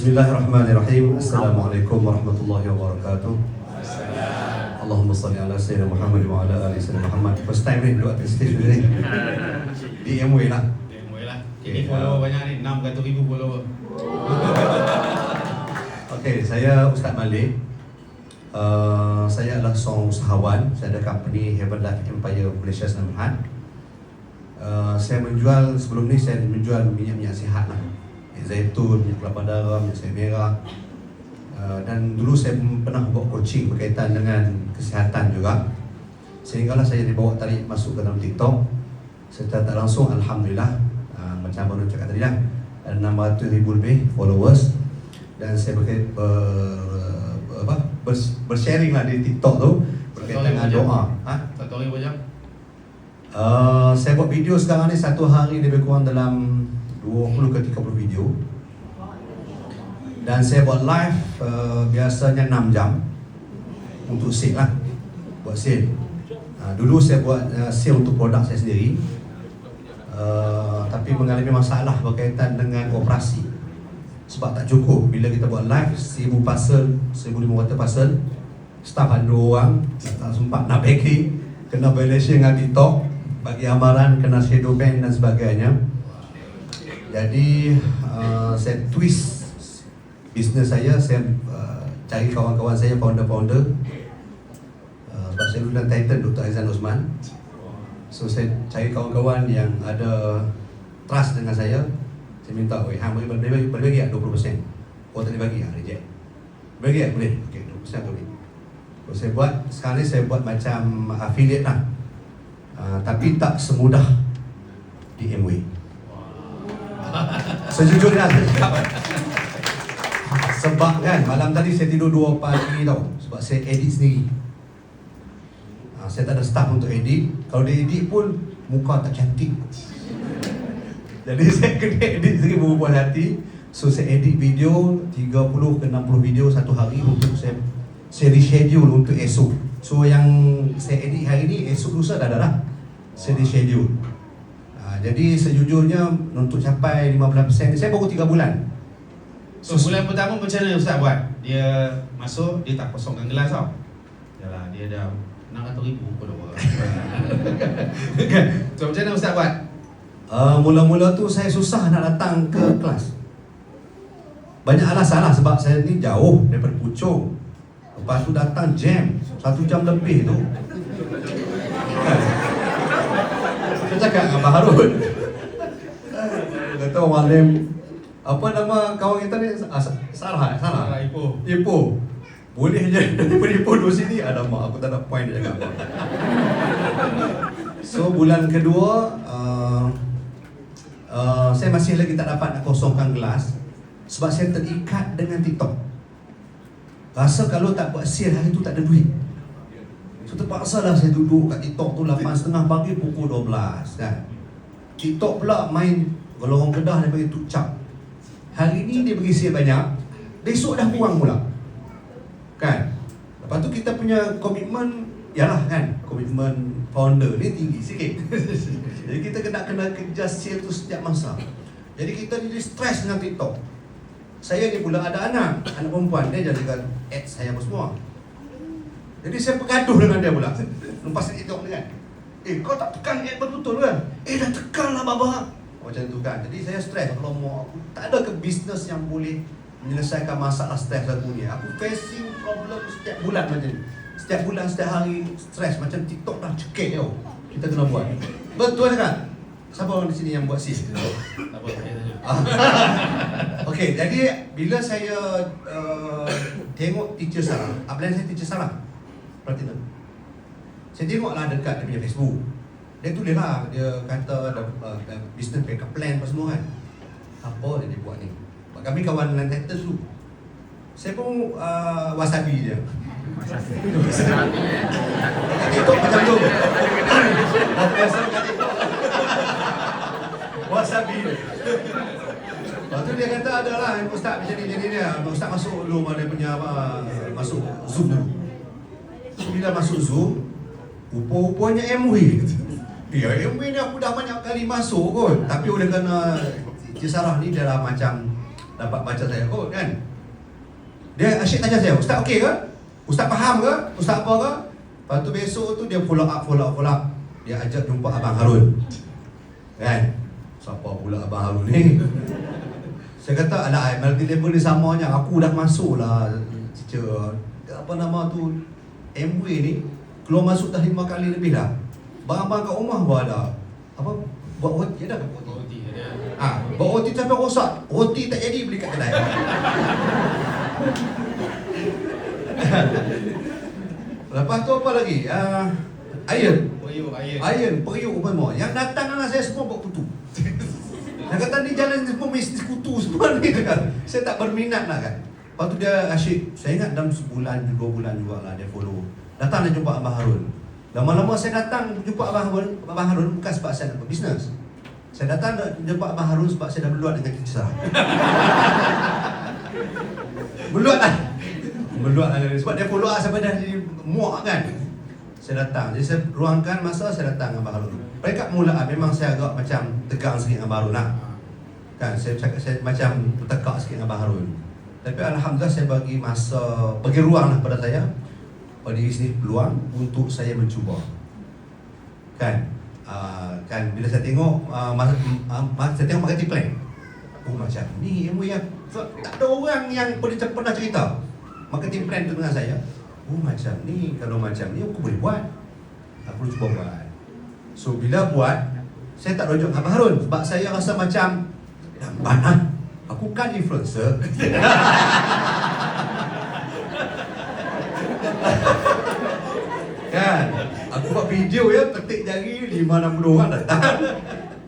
Bismillahirrahmanirrahim. Assalamualaikum warahmatullahi wabarakatuh. Allahumma salli ala Sayyidina Muhammad wa ala ali Sayyidina Muhammad. First time ni duduk atas stage ni. Di MW lah. Ini follower banyak ni, 600,000 follower. Okey, saya Ustaz Malik. Saya adalah seorang usahawan. Saya ada company Herbalife Empire Malaysia Sdn. Saya menjual, sebelum ni saya menjual minyak-minyak sihat lah, minyak zaitun, minyak kelapa darah, minyak sayur merah. Dan dulu saya pernah buat coaching berkaitan dengan kesihatan juga. Sehinggalah saya dibawa tarik masuk ke dalam TikTok. Secara tak langsung, Alhamdulillah, macam Abang cakap tadi lah, ada 600,000 lebih followers. Dan saya bersharing lah di TikTok tu berkaitan dengan doa. Satu hari berapa jam? Saya buat video sekarang ni satu hari lebih kurang dalam 20 ke 30 video. Dan saya buat live biasanya 6 jam untuk sale lah, buat sale. Dulu saya buat sale untuk produk saya sendiri, tapi mengalami masalah berkaitan dengan operasi. Sebab tak cukup bila kita buat live 1000 parcel, 1500 parcel, staff ada 2 orang, tak sempat nak packing, kena violation dengan TikTok, bagi amaran, kena shadow ban dan sebagainya. Jadi saya twist bisnes saya cari kawan-kawan saya, founder-founder. Sebab saya dulu title Dr. Aizan Osman. So saya cari kawan-kawan yang ada trust dengan saya. Saya minta, hang boleh bagi tak 20%? Oh tak boleh bagi, reject. Bagi tak? Boleh? Ok, 20% boleh. So saya buat, sekarang ni saya buat macam affiliate lah, tapi tak semudah di MW. Sejujurnya sebab kan malam tadi saya tidur 2 pagi tau, sebab saya edit sendiri. Saya tak ada staff untuk edit. Kalau dia edit pun muka tak cantik, jadi saya kena edit sendiri berpuas hati. So saya edit video 30 ke 60 video satu hari untuk saya reschedule untuk esok. So yang saya edit hari ni, esok lusa dah ada lah saya reschedule. Jadi sejujurnya untuk capai 15% ni saya baru 3 bulan. So bulan pertama macam mana Ustaz buat? Dia masuk, dia tak kosongkan gelas tau. Yalah, dia dah 600,000 follower. So macam mana Ustaz buat? Mula-mula tu saya susah nak datang ke kelas. Banyak alasan lah, sebab saya ni jauh daripada Puchong. Lepas tu datang jam 1 jam lebih tu. Saya cakap dengan Abang Harun, kata Orang Lim, apa nama kawan kita ni? Sarah. Ipoh. Boleh je daripada Ipoh duduk sini. Ada mak, aku tak ada point dia cakap apa. So bulan kedua, saya masih lagi tak dapat nak kosongkan gelas, sebab saya terikat dengan TikTok. Rasa kalau tak buat sale hari tu tak ada duit. So terpaksa lah saya duduk kat TikTok tu 8.30 pagi pukul 12 kan. TikTok pula main, kalau orang Kedah dia bagi tucap. Hari ni dia bagi sale banyak, besok dah kurang pula kan. Lepas tu kita punya komitmen, yalah kan, komitmen founder ni tinggi sikit. Jadi kita kena kejar sale tu setiap masa. Jadi kita jadi stres dengan TikTok. Saya ni pula ada anak perempuan, dia jadikan ads saya apa semua. Jadi saya bergaduh dengan dia pula lepas TikTok ni kan. Kau tak tekan ad betul kan? Dah tekan lah baba. Macam tu kan. Jadi saya stres. Kalau mau aku tak ada ke bisnes yang boleh menyelesaikan masalah stres aku ni. Aku facing problem setiap bulan macam ni. Setiap bulan, setiap hari stres. Macam TikTok dah cekik tau. Kita kena buat. Betul kan? Siapa orang di sini yang buat sis? Tak apa, saya saja. Okey, jadi bila saya tengok teacher Sarah, upline saya teacher Sarah Platinum, saya tengoklah dekat dia punya Facebook. Dia tulis lah, dia kata ada business backup plan apa semua kan. Apa dia buat ni? Kami kawan dengan tester dulu. Saya pun wasabi je. TikTok macam tu. Dah biasa kat TikTok. Wasabi je. Lepas tu dia kata adalah Ustaz macam ni dia. Ustaz masuk dulu dia punya masuk Zoom dulu. Bila masuk Zoom, rupa-rupanya MW. MW ni aku dah banyak kali masuk kot. Tapi oleh kerana Cik Sarah ni dia dah macam dapat baca saya kot kan. Dia asyik tanya saya, "Ustaz okey ke? Ustaz faham ke? Ustaz apa ke?" Lepas tu besok tu dia follow up. Dia ajak jumpa Abang Harun. Kan? Siapa pula Abang Harun ni? Saya kata, "Alah, multi level ni samanya. Aku dah masuk lah, teacher. Apa nama tu? MW ni keluar masuk dah 5 kali lebih dah. Barang-barang kat rumah pun ada. Apa? Buat OT ada ke? OT ada. Buat OT sampai rosak. OT tak jadi beli kat kedai." Lepas tu apa lagi? Iron, periuk apa semua. Yang datang anak saya semua buat kutu. Dia kata ni jalan semua bisnis kutu semua ni kan. Saya tak berminat lah kan. Lepas tu dia asyik. Saya ingat dalam sebulan, 2 bulan juga lah dia follow. Datang dia jumpa Abang Harun. Lama-lama saya datang jumpa Abang Harun bukan sebab saya nak berbisnes. Saya datang jumpa Abang Harun sebab saya dah berluat dengan Teacher Sarah. Berluat lah sebab dia follow up sampai dah jadi muak kan. Saya datang, jadi saya ruangkan masa saya datang dengan Abang Harun. Mereka permulaan memang saya agak macam tegang sikit dengan Abang Harun lah. Kan, saya macam tertekak sikit dengan Abang Harun. Tapi Alhamdulillah saya bagi ruang lah pada saya, pada diri sendiri peluang untuk saya mencuba. Kan, bila saya tengok saya tengok marketing plan. Macam ni ilmu yang tak ada orang yang pernah cerita marketing plan tu dengan saya. Macam ni, kalau macam ni aku boleh buat. Aku cuba buat. So bila buat, saya tak rujuk Abang Harun sebab saya rasa macam lambat lah. Aku kan influencer. Kan, aku buat video ya, ketik jari 5-60 orang datang.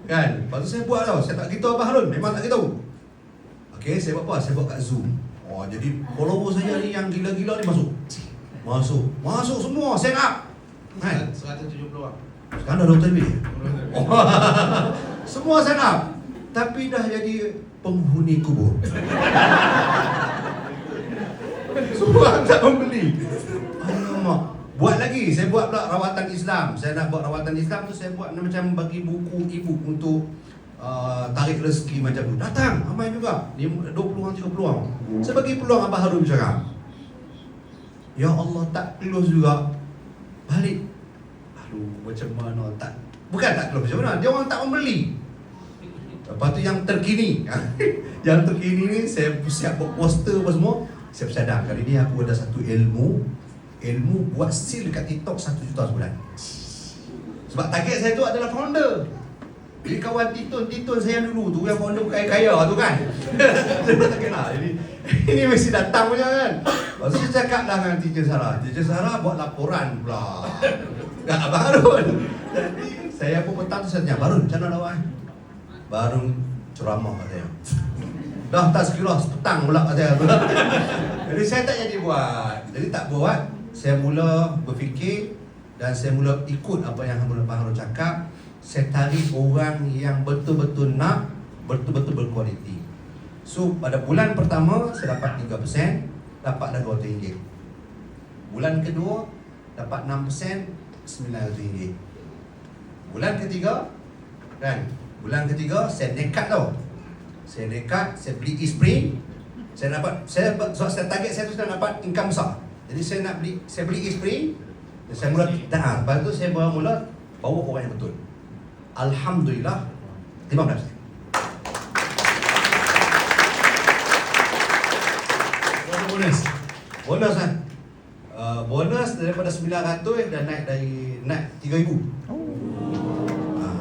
Kan, lepas tu saya buat tau. Saya tak beritahu Abang Harun, memang tak beritahu. Okay, saya buat apa? Saya buat kat Zoom. Jadi follower saya ni yang gila-gila ni Masuk semua, sign up. Kan? 170 orang. Sekarang dah 20 lebih. Semua sign up. Tapi dah jadi penghuni kubur. Semua tak membeli. Alamak. Buat lagi, saya buat pula rawatan Islam. Saya nak buat rawatan Islam tu, saya buat macam bagi buku e-book untuk tarik rezeki macam tu. Datang, ramai juga 20 orang, 30 orang. Saya bagi peluang Abang Harun bercakap. Ya Allah, tak close juga. Balik. Macam mana tak. Bukan tak close macam mana, dia orang tak membeli. Lepas tu yang terkini yang terkini ni saya siap buat poster apa semua. Saya bersadar kali ni aku ada satu ilmu buat seal dekat TikTok 1 juta sebulan. Sebab target saya tu adalah founder. Jadi kawan Titun saya dulu tu, yang founder kaya-kaya tu kan. Saya tak kenal. Jadi ini mesti datang punya kan. Lepas tu saya cakap lah dengan Teacher Sarah. Teacher Sarah buat laporan pula. Kat Abang Harun. Jadi saya pun petang tu saya tanya, "Harun, macam mana awak?" Baru ceramah kat saya. Dah tak sekira petang pula kat saya. Jadi saya tak jadi buat. Jadi tak buat. Saya mula berfikir dan saya mula ikut apa yang Abang Harun cakap. Saya tarik orang yang betul-betul nak, betul-betul berkualiti. So pada bulan pertama saya dapat 3%, dapat dah RM200. Bulan kedua dapat 6%, RM900. Bulan ketiga kan, bulan ketiga saya nekat tau. Saya beli e-spring. Saya target saya tu saya dapat income besar. Jadi saya beli e-spring. Saya mula lepas tu saya mula bawa orang yang betul. Alhamdulillah 15%. Bonus kan? Bonus daripada 900 dan naik 3,000.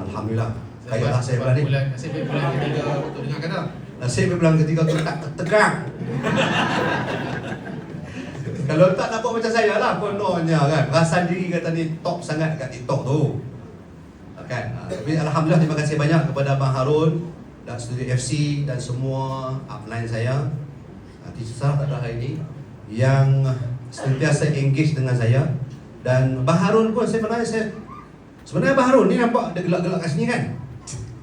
Alhamdulillah. Kayalah saya bulan ni. Nasib bulan ketiga untuk dengar kata. Nasib bulan ketiga tu tak tegang. Kalau tak dapat macam saya lah kononnya kan. Perasan diri kata ni top sangat kat TikTok tu. Kan? Tapi Alhamdulillah terima kasih banyak kepada Abang Harun dan Studio FC dan semua upline saya. Teacher Sarah tak ada hari ini yang sentiasa engage dengan saya. Dan Abang Harun pun sebenarnya Abang Harun ni nampak dia gelak-gelak kat sini kan.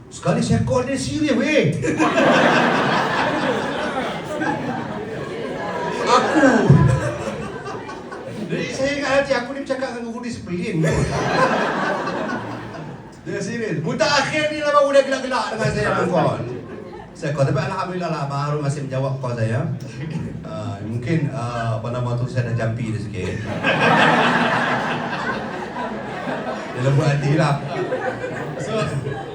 Sekali saya call dia serius weh. Aku. Jadi saya ingat hati aku ni bercakap dengan guru disiplin. Dia serius. Mutak akhir ni lah baru dia gelak-gelak dengan saya call. saya call. Tapi alhamdulillah lah Abang Harun masih menjawab call saya. Mungkin apa nama tu saya dah jampi dia sikit. Dia lembut hati lah. So,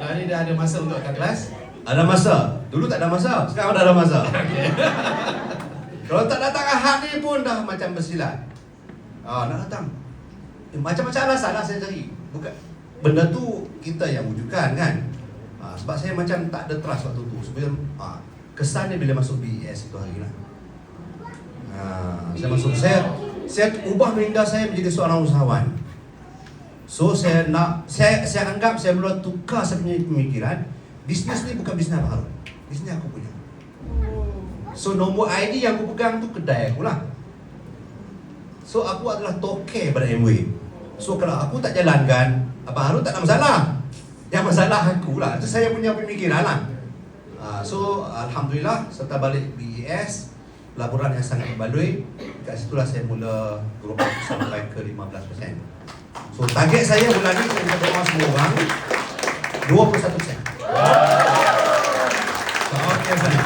hari dah ada masa untuk kat kelas. Ada masa. Dulu tak ada masa. Sekarang dah ada masa. Kalau tak datang Ahad ni pun dah macam bersilat. Nak datang. Macam-macam alasan lah saya cari. Bukan. Benda tu kita yang wujudkan kan. Sebab saya macam tak ada trust waktu tu. Sebelum kesan dia bila masuk BES itu hari lah. Saya masuk. Saya ubah minda saya menjadi seorang usahawan. So saya anggap saya mula tukar saya punya pemikiran. Bisnes ni bukan bisnes Abang Harun. Bisnes aku punya. So nombor ID yang aku pegang tu kedai aku lah. So aku adalah toke pada Amway. So kalau aku tak jalankan, Abang Harun tak ada masalah. Yang masalah aku lah. Itu saya punya pemikiran lah. So Alhamdulillah serta balik BES, laporan yang sangat berbaloi. Kat situlah saya mula turun sampai ke 15%. So target saya bulan ni saya minta doa semua orang 21%. Okey sana.